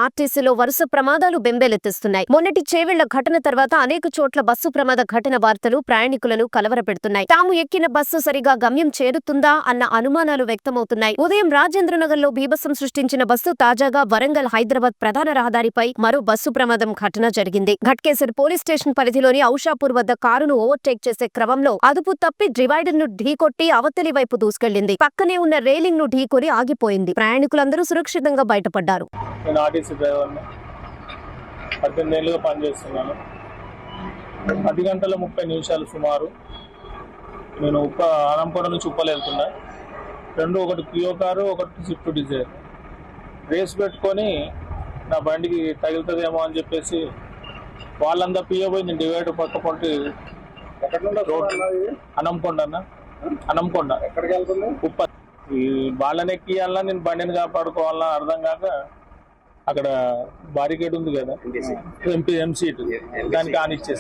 ఆర్టీసీలో వరుస ప్రమాదాలు బెంబేలెత్తిస్తున్నాయి. మొన్నటి చేవెళ్ల ఘటన తర్వాత అనేక చోట్ల బస్సు ప్రమాద ఘటన వార్తలు ప్రయాణికులను కలవరపెడుతున్నాయి. తాము ఎక్కిన బస్సు సరిగా గమ్యం చేరుతుందా అన్న అనుమానాలు వ్యక్తమవుతున్నాయి. ఉదయం రాజేంద్రనగర్లో బీభత్సం సృష్టించిన బస్సు తాజాగా వరంగల్ హైదరాబాద్ ప్రధాన రహదారిపై మరో బస్సు ప్రమాదం ఘటన జరిగింది. ఘట్కేసర్ పోలీస్ స్టేషన్ పరిధిలోని ఔషాపూర్ వద్ద కారును ఓవర్టేక్ చేసే క్రమంలో అదుపు తప్పి డివైడర్ ను ఢీకొట్టి అవతలి వైపు దూసుకెళ్లింది. పక్కనే ఉన్న రైలింగ్ ను ఢీకొని ఆగిపోయింది. ప్రయాణికులందరూ సురక్షితంగా బయటపడ్డారు. నేను ఆర్టీసీ డ్రైవర్ని 18 ఏళ్ళుగా పనిచేస్తున్నాను. 10 గంటల 30 నిమిషాలు సుమారు నేను ఆనంపురం నుంచి ఉప్పల్ వెళ్తున్నా. ఒకటి పియో కారు, ఒకటి స్విఫ్ట్ డిజైర్. రేస్ పెట్టుకొని నా బండికి తగులుతుందేమో అని చెప్పేసి వాళ్ళంతా పియో పోయి నేను డివైడర్ పట్టుకుంటే అనంకొండ ఎక్కడికి వెళ్తుంది ఉప్పల్. ఈ వాళ్ళని ఎక్కియాలన్నా నేను బండిని కాపాడుకోవాలన్నా అర్థం కాక అక్కడ బారికేడ్ ఉంది కదా, ఎంసీట్ దానికి ఆన్ ఇచ్చేసి